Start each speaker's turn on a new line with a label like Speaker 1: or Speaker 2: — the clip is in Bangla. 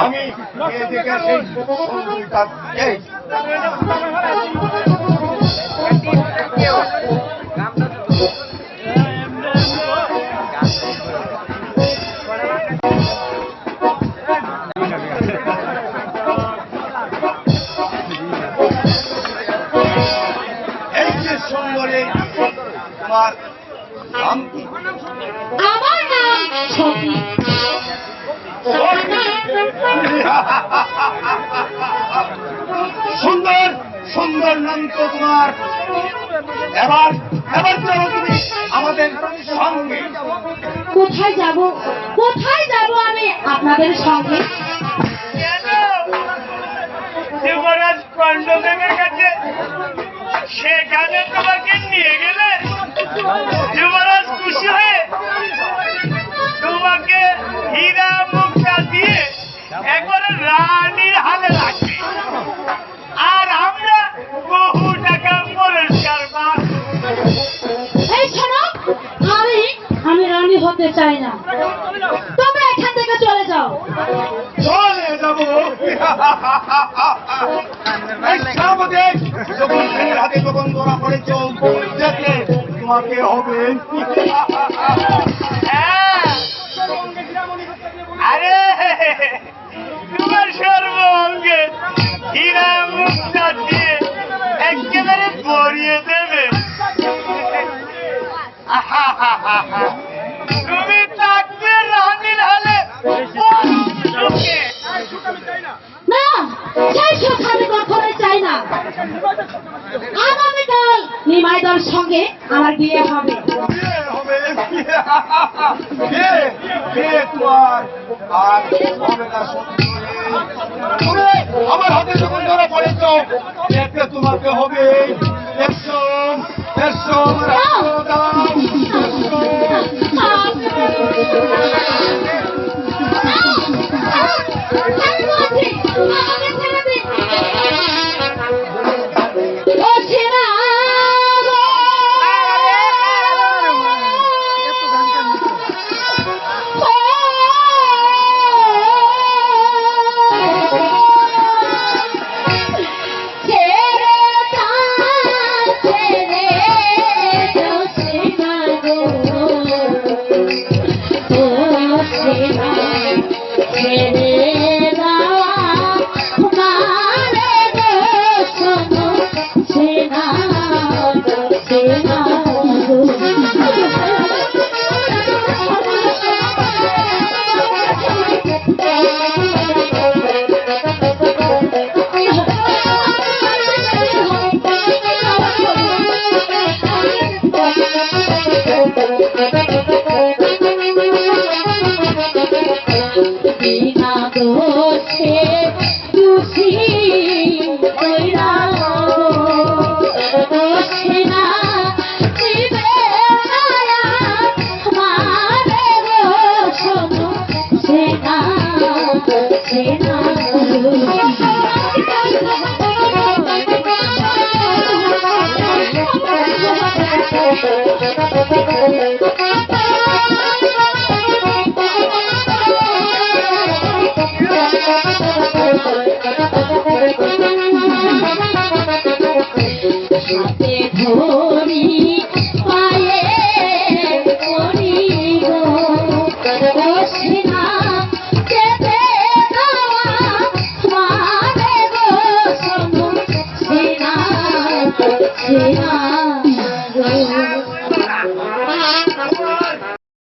Speaker 1: আমি এদিকে সেই সুন্দরীটা এই যে সুন্দরী তোমার নাম কি?
Speaker 2: আমার নাম সতী।
Speaker 1: সুন্দর সুন্দর নাম তো তোমার। এবার এবার চলো তুমি আমাদের সঙ্গে।
Speaker 2: কোথায় যাব আমি আপনাদের সঙ্গে?
Speaker 3: যুবরাজ পাণ্ডবের কাছে সেখানে তোমাকে নিয়ে গেলে যুবরাজ খুশি হয়ে তোমাকে হীরা মুক্তা দিয়ে একবারে রানীর হাতে রাখবে, আর আমরা বহু টাকা পুরস্কার পাব।
Speaker 2: এই শোনো, আমি রানী হতে চাই না, তবে এখান থেকে চলে যাও।
Speaker 1: চলে যাবো আমাদের যখন ছেলের হাতে যখন ধরা পড়েছ দেখলে তোমাকে হবে।
Speaker 3: আরে তোমার সর্বঙ্গে হীরা মুক্তা দিয়ে একেবারে ভরিয়ে দেবে। তুমি থাকবে রানীর হালে।
Speaker 2: না, সেই সুখ আমি কখনোই চাই না। আগামীকাল নিমাইদার সঙ্গে আমার বিয়ে হবে।
Speaker 1: তোমার আর হবে না সত্যি। আমার হাতে যখন ধরা পড়েছ দেখলে তোমাকে হবে।